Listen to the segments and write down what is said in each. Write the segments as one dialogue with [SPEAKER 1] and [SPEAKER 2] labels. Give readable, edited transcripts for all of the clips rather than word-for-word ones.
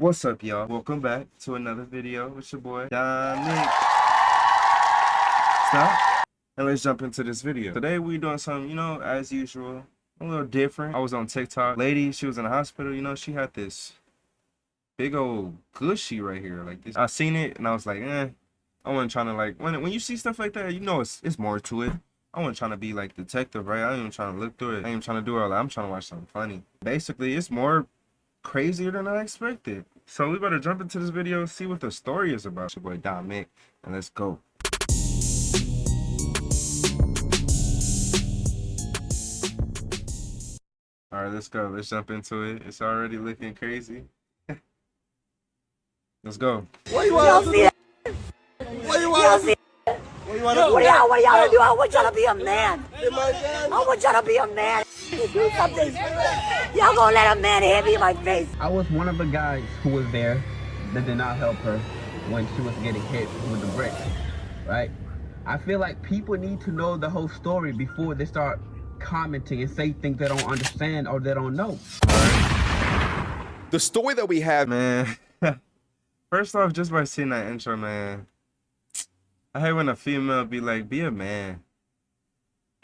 [SPEAKER 1] What's up, y'all? Welcome back to another video with your boy, VGDonMckk. Stop. And let's jump into this video. Today we doing something, as usual, a little different. I was on TikTok. Lady, she was in the hospital, she had this big old gushy right here, like this. I seen it and I was like, I wasn't trying to when you see stuff like that, it's more to it. I wasn't trying to be like detective, right? I ain't even trying to look through it. I ain't trying to do all that. I'm trying to watch something funny. Basically, it's more crazier than I expected. So we better jump into this video and see what the story is about. It's your boy VGDonMckk, and let's go. All right, let's go. Let's jump into it. It's already looking crazy. Let's go.
[SPEAKER 2] What do you want to do? What do you want to do? What do you want to do? What do y'all do? I want y'all to be a man. I want y'all to be a man. Do something. Y'all gonna let a man hit me in my face.
[SPEAKER 3] I was one of the guys who was there that did not help her when she was getting hit with the brick, right? I feel like people need to know the whole story before they start commenting and say things they don't understand or they don't know.
[SPEAKER 4] The story that we have,
[SPEAKER 1] man. First off, just by seeing that intro, man, I hate when a female be like, be a man.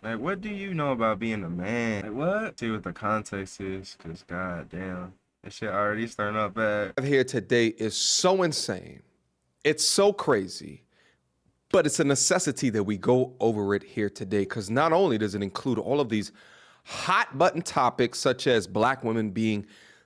[SPEAKER 1] Like, what do you know about being a man? Like, what? See what the context is, because goddamn, this shit already starting up bad.
[SPEAKER 4] here today is so insane. It's so crazy, but it's a necessity that we go over it here today, because not only does it include all of these hot button topics such as black women being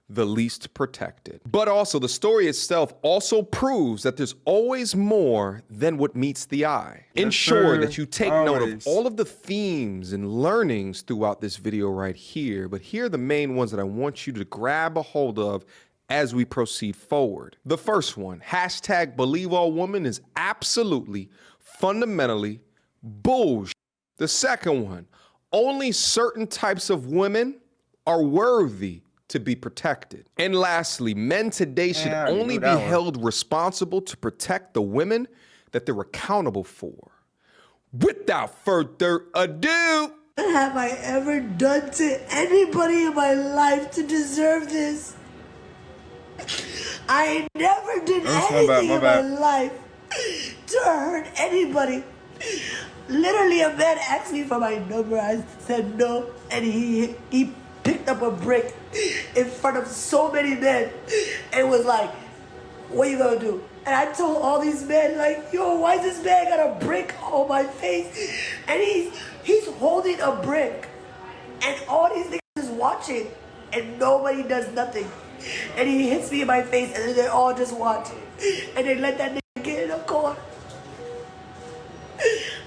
[SPEAKER 4] the least protected, but also the story itself also proves that there's always more than what meets the eye. Ensure that you take note of all of the themes and learnings throughout this video right here, but here are the main ones that I want you to grab a hold of as we proceed forward. The first one, hashtag believe all women, is absolutely, fundamentally bullshit. The second one, only certain types of women are worthy to be protected. And lastly, men today should only be held responsible to protect the women that they're accountable for. Without further ado,
[SPEAKER 2] What have I ever done to anybody in my life to deserve this? I never did anything in my life to hurt anybody. Literally, a man asked me for my number. I said no, and he picked up a brick in front of so many men and was like, what you gonna do? And I told all these men, like, yo, why this man got a brick on my face? And he's holding a brick, and all these niggas is watching, and nobody does nothing. And he hits me in my face, and then they're all just watching, and they let that nigga get in the corner.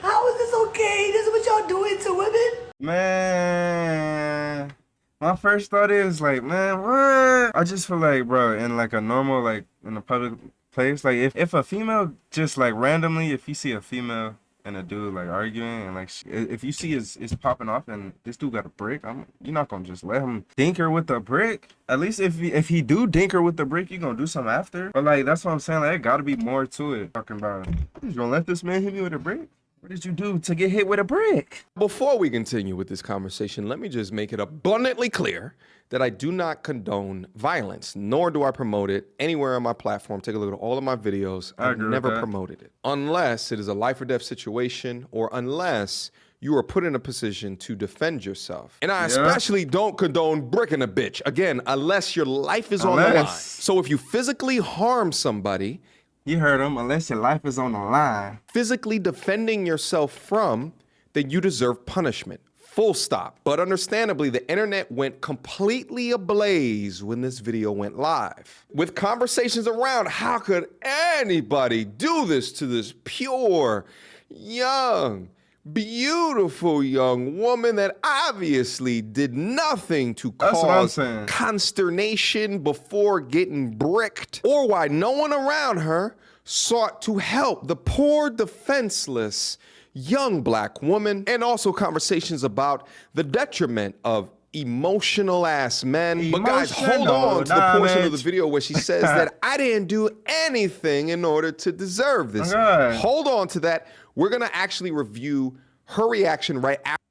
[SPEAKER 2] How is this okay? This is what y'all doing to women?
[SPEAKER 1] Man, my first thought is like, man, what? I just feel like, bro, in like a normal, like in a public place, like if a female just like randomly, if you see a female and a dude like arguing and like if you see it's popping off and this dude got a brick, you're not gonna just let him dink her with the brick. At least if he do dink her with the brick, you gonna do something after. But like that's what I'm saying, like it gotta be more to it. Talking about, you gonna let this man hit me with a brick? What did you do to get hit with a brick?
[SPEAKER 4] before we continue with this conversation, let me just make it abundantly clear that I do not condone violence, nor do I promote it anywhere on my platform. Take a look at all of my videos. I've never promoted it. Unless it is a life or death situation, or unless you are put in a position to defend yourself. And I especially don't condone bricking a bitch. Again, unless your life is on the line. So if you physically harm somebody,
[SPEAKER 1] you heard him, unless your life is on the line.
[SPEAKER 4] Physically defending yourself from, then you deserve punishment. Full stop. But understandably, the internet went completely ablaze when this video went live, with conversations around how could anybody do this to this pure, young, beautiful young woman that obviously did nothing to cause consternation before getting bricked, or why no one around her sought to help the poor, defenseless young black woman. And also conversations about the detriment of emotional ass men. But guys, hold on to the portion of the video where she says that I didn't do anything in order to deserve this. Hold on to that. We're gonna actually review her reaction right after.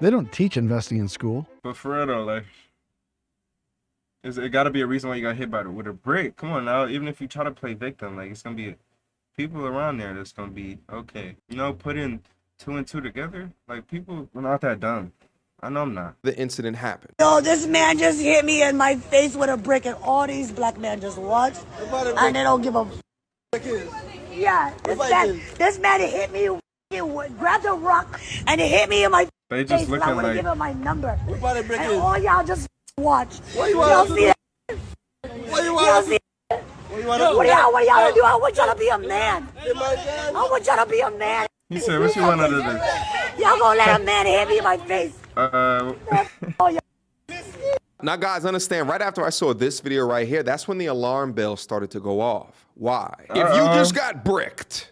[SPEAKER 5] They don't teach investing in school.
[SPEAKER 1] But for real though, like, It got to be a reason why you got hit with a brick. Come on now. Even if you try to play victim, like, it's gonna be people around there that's gonna be okay. You know, putting 2 and 2 together. Like, people are not that dumb. I know I'm not.
[SPEAKER 4] The incident happened.
[SPEAKER 2] Yo, this man just hit me in my face with a brick, and all these black men just watch, and they don't give a. Yeah, this man hit me, grabbed a rock, and he hit me in my
[SPEAKER 1] They just
[SPEAKER 2] face.
[SPEAKER 1] looking
[SPEAKER 2] And I want to
[SPEAKER 1] like.
[SPEAKER 2] give him my number.
[SPEAKER 5] brick
[SPEAKER 2] And
[SPEAKER 5] is?
[SPEAKER 2] all y'all just watch.
[SPEAKER 5] What you
[SPEAKER 2] Y'all
[SPEAKER 5] want?
[SPEAKER 2] see that?
[SPEAKER 5] What you
[SPEAKER 2] Y'all
[SPEAKER 5] want?
[SPEAKER 2] see?
[SPEAKER 5] What you want to do?
[SPEAKER 2] What y'all gonna do? I want y'all to be a man. I want y'all to be a man.
[SPEAKER 1] He said, "What you want to do?"
[SPEAKER 2] Y'all gonna let a man hit me in my face?
[SPEAKER 4] Now, guys, understand, right after I saw this video right here, that's when the alarm bell started to go off. Why? If you just got bricked,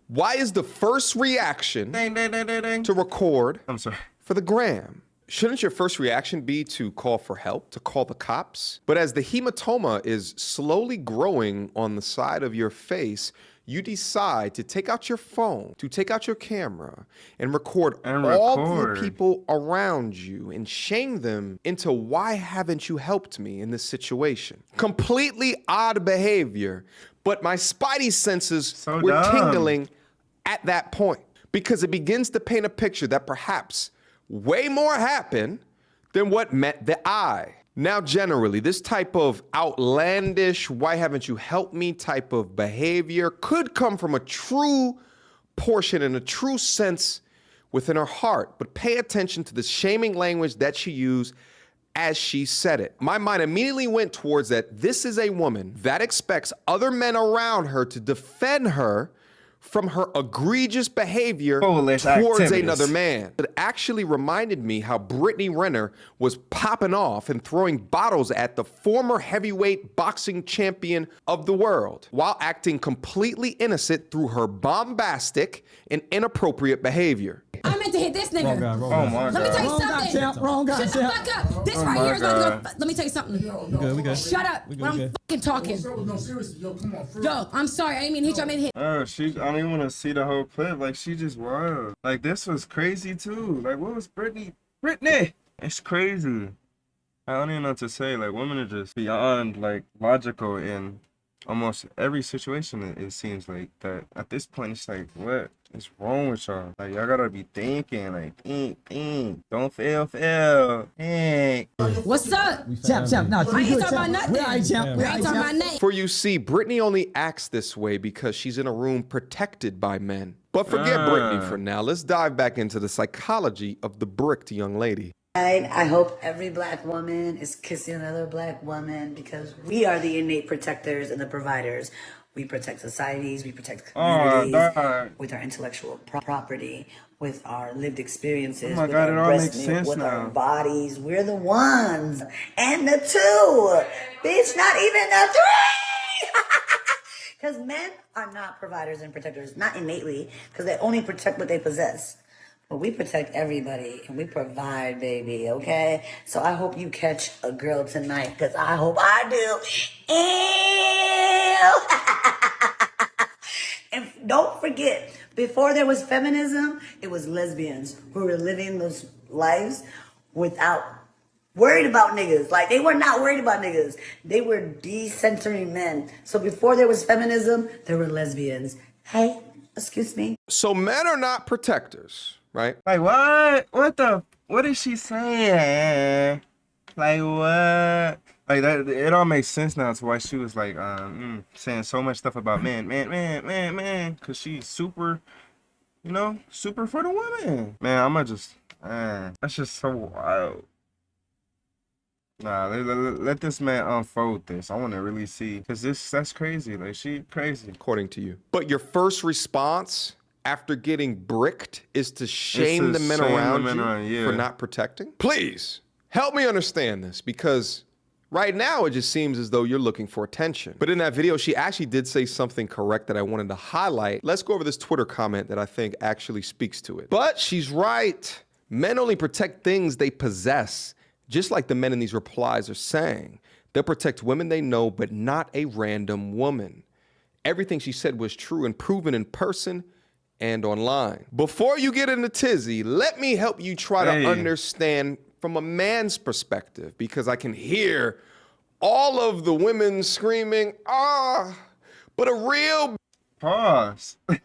[SPEAKER 4] why is the first reaction
[SPEAKER 1] Ding, ding, ding, ding, ding.
[SPEAKER 4] to record
[SPEAKER 1] I'm sorry.
[SPEAKER 4] for the gram? Shouldn't your first reaction be to call for help, to call the cops? But as the hematoma is slowly growing on the side of your face, you decide to take out your phone, to take out your camera, and record all of the people around you and shame them into, why haven't you helped me in this situation? Completely odd behavior, but my spidey senses were tingling at that point, because it begins to paint a picture that perhaps way more happened than what met the eye. Now, generally, this type of outlandish, why haven't you helped me type of behavior could come from a true portion and a true sense within her heart. But pay attention to the shaming language that she used as she said it. My mind immediately went towards that this is a woman that expects other men around her to defend her from her egregious behavior towards another man. It actually reminded me how Brittany Renner was popping off and throwing bottles at the former heavyweight boxing champion of the world while acting completely innocent through her bombastic and inappropriate behavior.
[SPEAKER 6] I meant to hit this nigga.
[SPEAKER 1] Oh my God.
[SPEAKER 6] Let me tell you something.
[SPEAKER 5] Wrong guy,
[SPEAKER 6] Shut the fuck up. This right here is gonna go. Let me tell you something.
[SPEAKER 5] We good.
[SPEAKER 6] Shut up. When I'm fucking talking.
[SPEAKER 5] No, seriously, yo, come on.
[SPEAKER 6] Yo, I'm sorry. I didn't mean to hit you. I meant to hit.
[SPEAKER 1] I don't even want to see the whole clip. Like, she just wild. Like, this was crazy too. Like, what was Brittany? It's crazy. I don't even know what to say. Like, women are just beyond, like, logical in almost every situation. It seems like that. At this point, it's like, what is wrong with y'all? Like, y'all gotta be thinking, like, think. Don't fail. Think.
[SPEAKER 6] What's up?
[SPEAKER 5] Champ, no,
[SPEAKER 6] I ain't talking about nothing.
[SPEAKER 5] We ain't champ.
[SPEAKER 6] We ain't talking about nothing.
[SPEAKER 4] For you see, Brittany only acts this way because she's in a room protected by men. But forget Brittany for now. Let's dive back into the psychology of the bricked young lady.
[SPEAKER 2] I hope every black woman is kissing another black woman, because we are the innate protectors and the providers. We protect societies, we protect communities with our intellectual property, with our lived experiences,
[SPEAKER 1] Oh my
[SPEAKER 2] with
[SPEAKER 1] God,
[SPEAKER 2] our
[SPEAKER 1] it all
[SPEAKER 2] breast
[SPEAKER 1] makes
[SPEAKER 2] milk,
[SPEAKER 1] sense
[SPEAKER 2] with our
[SPEAKER 1] now.
[SPEAKER 2] bodies. We're the ones and the two. Bitch, not even the three. Because men are not providers and protectors, not innately, because they only protect what they possess. But we protect everybody, and we provide, baby, okay? So I hope you catch a girl tonight, because I hope I do. Ew. And don't forget, before there was feminism, it was lesbians who were living those lives without worried about niggas. Like, they were not worried about niggas. They were decentering men. So before there was feminism, there were lesbians. Hey, excuse me.
[SPEAKER 4] So men are not protectors, right?
[SPEAKER 1] Like, what is she saying? Like, what? Like, that, it all makes sense now to why she was like, saying so much stuff about man. Cause she's super, super for the woman. Man, I'ma just, that's just so wild. Nah, let this man unfold this. I want to really see, because that's crazy. Like, she crazy.
[SPEAKER 4] According to you. But your first response after getting bricked is to shame the men around you for not protecting? Please, help me understand this, because right now it just seems as though you're looking for attention. But in that video, she actually did say something correct that I wanted to highlight. Let's go over this Twitter comment that I think actually speaks to it. But she's right. Men only protect things they possess. Just like the men in these replies are saying, they'll protect women they know, but not a random woman. Everything she said was true and proven in person and online. Before you get into tizzy, let me help you try to understand from a man's perspective, because I can hear all of the women screaming, but a real
[SPEAKER 1] Pause. Yo,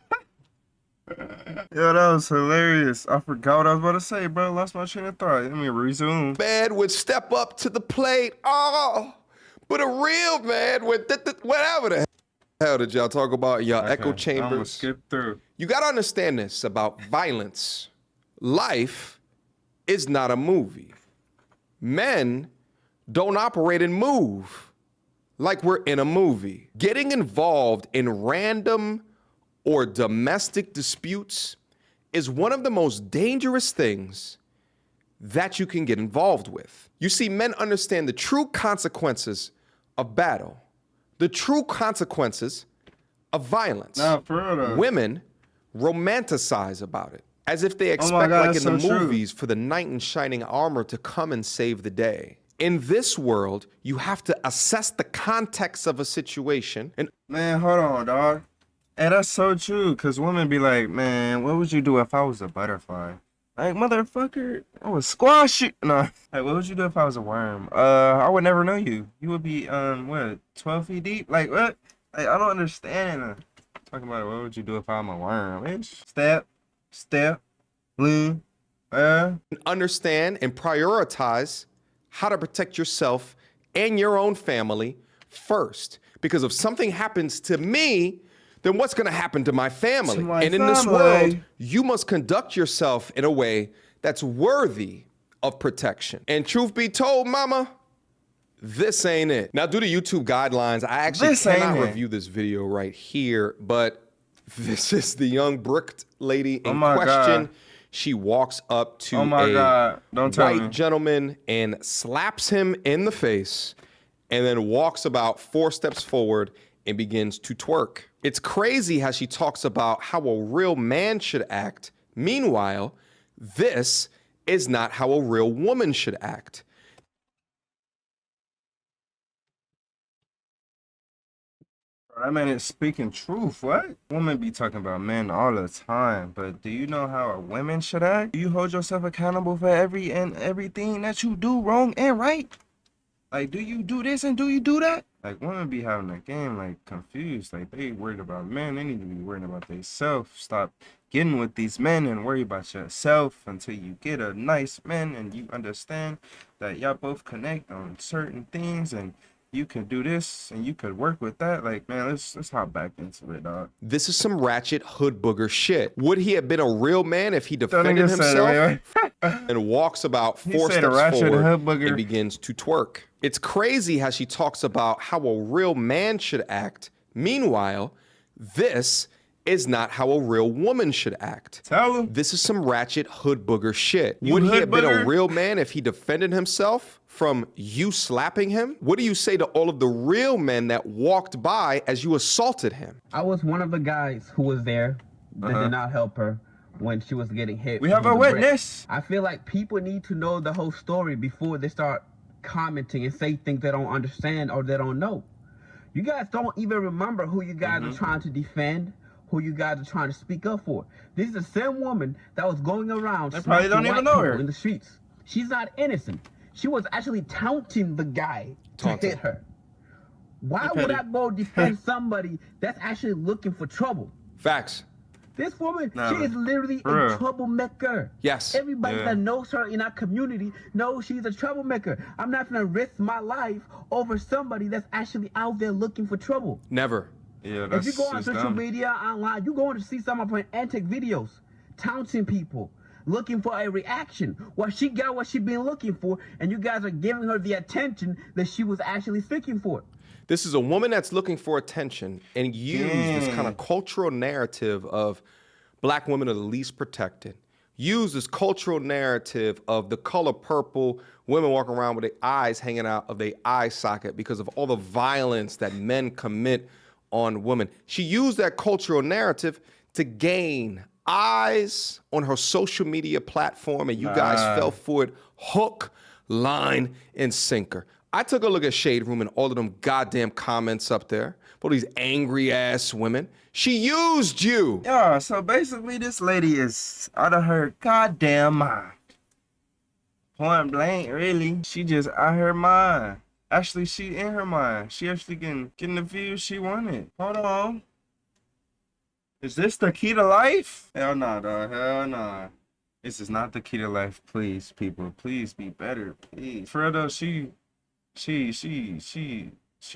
[SPEAKER 1] that was hilarious. I forgot what I was about to say, bro. Lost my train of thought. Let me resume.
[SPEAKER 4] man would step up to the plate. But a real man would, whatever the hell did y'all talk about in y'all echo
[SPEAKER 1] I'm gonna
[SPEAKER 4] chambers?
[SPEAKER 1] skip through.
[SPEAKER 4] You gotta understand this about violence. Life is not a movie. Men don't operate and move like we're in a movie. Getting involved in random or domestic disputes is one of the most dangerous things that you can get involved with. You see, men understand the true consequences of battle, the true consequences of violence.
[SPEAKER 1] Nah, for real though.
[SPEAKER 4] Women romanticize about it, as if they expect,
[SPEAKER 1] God,
[SPEAKER 4] like in
[SPEAKER 1] that's
[SPEAKER 4] the
[SPEAKER 1] so true.
[SPEAKER 4] movies, for the knight in shining armor to come and save the day. In this world, you have to assess the context of a situation and
[SPEAKER 1] Man, hold on, dog. And that's so true, because women be like, man, what would you do if I was a butterfly? Like, motherfucker, I would squash you. No. Like, what would you do if I was a worm? I would never know you. You would be, what, 12 feet deep? Like, what? Like, I don't understand. Talking about what would you do if I'm a worm? Bitch. Step, lean,
[SPEAKER 4] understand and prioritize how to protect yourself and your own family first. Because if something happens to me, then what's going to happen to my family?
[SPEAKER 1] To my
[SPEAKER 4] and in this
[SPEAKER 1] family.
[SPEAKER 4] world, you must conduct yourself in a way that's worthy of protection. And truth be told, mama, this ain't it. Now, due to YouTube guidelines, I actually
[SPEAKER 1] This ain't
[SPEAKER 4] cannot
[SPEAKER 1] it.
[SPEAKER 4] review this video right here, but this is the young bricked lady in
[SPEAKER 1] my
[SPEAKER 4] question.
[SPEAKER 1] God.
[SPEAKER 4] She walks up to
[SPEAKER 1] Oh my
[SPEAKER 4] a
[SPEAKER 1] God. Don't tell
[SPEAKER 4] white
[SPEAKER 1] me.
[SPEAKER 4] gentleman and slaps him in the face and then walks about 4 steps forward and begins to twerk. It's crazy how she talks about how a real man should act. Meanwhile, this is not how a real woman should act.
[SPEAKER 1] That man is speaking truth. What? Women be talking about men all the time, but do you know how a woman should act? Do you hold yourself accountable for everything that you do wrong and right? Like, do you do this and do you do that? Like, women be having a game, like, confused. Like, they worried about men. They need to be worried about themselves. Stop getting with these men and worry about yourself until you get a nice man and you understand that y'all both connect on certain things and you could do this and you could work with that. Like, man, let's hop back into it, dog.
[SPEAKER 4] This is some ratchet hood booger shit. Would he have been a real man if he defended
[SPEAKER 1] nigga said,
[SPEAKER 4] himself
[SPEAKER 1] wait.
[SPEAKER 4] and walks about 4
[SPEAKER 1] said a
[SPEAKER 4] steps
[SPEAKER 1] ratchet
[SPEAKER 4] forward
[SPEAKER 1] hood booger.
[SPEAKER 4] and begins to twerk? It's crazy how she talks about how a real man should act. Meanwhile, this is not how a real woman should act.
[SPEAKER 1] Tell him.
[SPEAKER 4] This is some ratchet hood booger shit.
[SPEAKER 1] You
[SPEAKER 4] Would he
[SPEAKER 1] hood
[SPEAKER 4] have been a
[SPEAKER 1] booger?
[SPEAKER 4] real man if he defended himself from you slapping him? What do you say to all of the real men that walked by as you assaulted him?
[SPEAKER 3] I was one of the guys who was there that did not help her when she was getting hit.
[SPEAKER 1] We have
[SPEAKER 3] with
[SPEAKER 1] a
[SPEAKER 3] the brick.
[SPEAKER 1] witness.
[SPEAKER 3] I feel like people need to know the whole story before they start commenting and say things they don't understand or they don't know. You guys don't even remember who you guys are trying to defend, who you guys are trying to speak up for. This is the same woman that was going around
[SPEAKER 1] They probably don't
[SPEAKER 3] smacking
[SPEAKER 1] even
[SPEAKER 3] white
[SPEAKER 1] know
[SPEAKER 3] people
[SPEAKER 1] her.
[SPEAKER 3] in the streets. She's not innocent. She was actually taunting the guy to
[SPEAKER 4] Taunting.
[SPEAKER 3] hit her. Why
[SPEAKER 1] Okay.
[SPEAKER 3] would I go defend somebody that's actually looking for trouble?
[SPEAKER 4] Facts.
[SPEAKER 3] This woman,
[SPEAKER 1] Nah,
[SPEAKER 3] she is literally
[SPEAKER 1] for
[SPEAKER 3] a
[SPEAKER 1] real.
[SPEAKER 3] troublemaker.
[SPEAKER 4] Yes.
[SPEAKER 3] Everybody
[SPEAKER 1] Yeah.
[SPEAKER 3] that knows her in our community knows she's a troublemaker. I'm not gonna risk my life over somebody that's actually out there looking for trouble.
[SPEAKER 4] Never.
[SPEAKER 1] Yeah,
[SPEAKER 3] If
[SPEAKER 1] that's
[SPEAKER 3] you go on
[SPEAKER 1] just
[SPEAKER 3] social
[SPEAKER 1] dumb.
[SPEAKER 3] media, online, you're going to see some of her antic videos, taunting people, looking for a reaction. Well, she got what she been looking for, and you guys are giving her the attention that she was actually seeking for.
[SPEAKER 4] This is a woman that's looking for attention and use this kind of cultural narrative of black women are the least protected. Use this cultural narrative of the color purple, women walking around with their eyes hanging out of their eye socket because of all the violence that men commit on women. She used that cultural narrative to gain eyes on her social media platform, and you guys fell for it hook, line, and sinker. I took a look at Shade Room and all of them goddamn comments up there. All these angry ass women. She used you.
[SPEAKER 1] Yeah, so basically this lady is out of her goddamn mind. Point blank, really. She just out her mind. actually, she in her mind. She actually getting the views she wanted. Hold on. Is this the key to life? Hell nah, dog. Hell nah. This is not the key to life. Please, people. Please be better. Please. For real though, she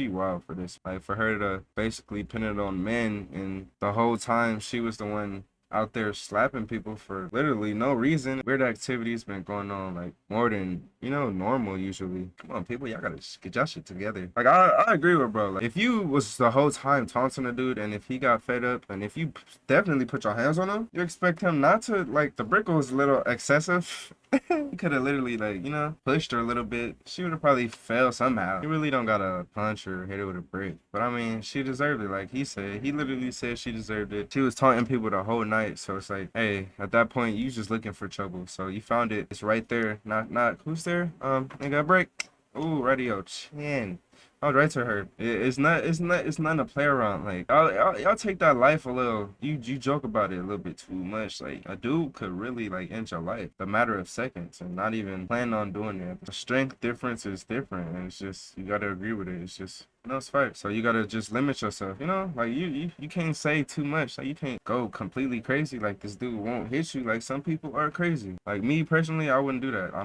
[SPEAKER 1] wild for this. Like, for her to basically pin it on men, and the whole time she was the one out there slapping people for literally no reason. Weird activities been going on like more than, you know, normal usually. Come on, people, y'all gotta get y'all shit together. Like, I agree with bro. Like, if you was the whole time taunting a dude, and if he got fed up, and if you definitely put your hands on him, you expect him not to. Like, the brick was a little excessive. You could have literally, like, you know, pushed her a little bit. She would have probably fell somehow. You really don't gotta punch her or hit her with a brick. But I mean, she deserved it. Like he said, he literally said she deserved it. She was taunting people the whole night. So it's like, hey, at that point, you just looking for trouble. So you found it. It's right there. Not who's there? Ain't got a break. Ooh, radio chin. I was right to her. It's nothing to play around. Like, y'all take that life a little. You joke about it a little bit too much. Like, a dude could really like end your life a matter of seconds, and not even plan on doing it. The strength difference is different, and it's just, you gotta agree with it. It's just, you know, it's fight. So you gotta just limit yourself. You know, like you can't say too much. Like, you can't go completely crazy. Like, this dude won't hit you. Like, some people are crazy. Like me personally, I wouldn't do that. I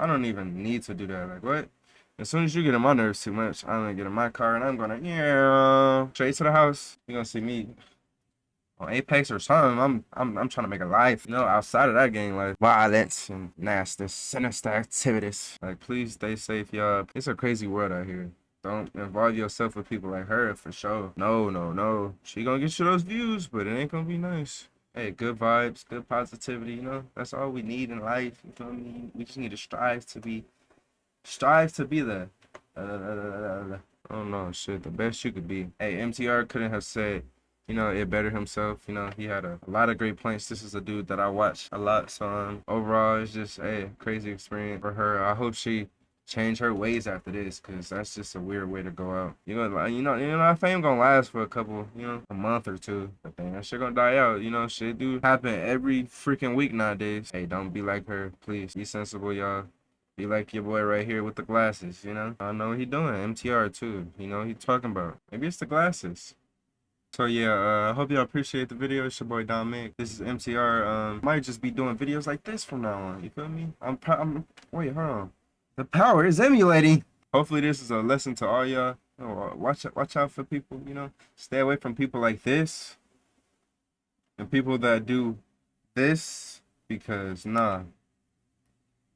[SPEAKER 1] don't even need to do that. Like, what? As soon as you get on my nerves too much, I'm gonna get in my car and I'm gonna, yeah, straight to the house. You're gonna see me on Apex or something. I'm trying to make a life, you know, outside of that game, like violence and nasty, sinister activities. Like, please stay safe, y'all. It's a crazy world out here. Don't involve yourself with people like her, for sure. No. She gonna get you those views, but it ain't gonna be nice. Hey, good vibes, good positivity, you know? That's all we need in life, you feel me? We just need to strive to be the I don't know, shit, the best you could be. Hey, MTR couldn't have said, you know, it better himself. You know, he had a lot of great points. This is a dude that I watch a lot. So overall, it's just a crazy experience for her. I hope she change her ways after this, because that's just a weird way to go out. You know, that fame gonna last for a couple, you know, a month or two, but then that shit gonna die out. You know, shit do happen every freaking week nowadays. Hey, don't be like her, please. Be sensible, y'all. Be like your boy right here with the glasses, you know? I know what he doing. MTR too. You know what he talking about. Maybe it's the glasses. So yeah, I hope y'all appreciate the video. It's your boy DonMckk. This is MTR. Might just be doing videos like this from now on. You feel me? Wait, hold on. The power is emulating. Hopefully this is a lesson to all y'all. You know, watch out for people, you know? Stay away from people like this. And people that do this, because nah.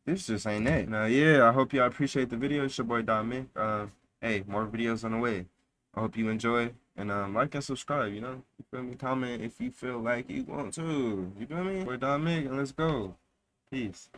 [SPEAKER 1] This just ain't it. Now, yeah, I hope y'all appreciate the video. It's your boy DonMckk. Hey, more videos on the way. I hope you enjoy. And like and subscribe, you know? You feel me? Comment if you feel like you want to. You feel me? Boy DonMckk, and let's go. Peace.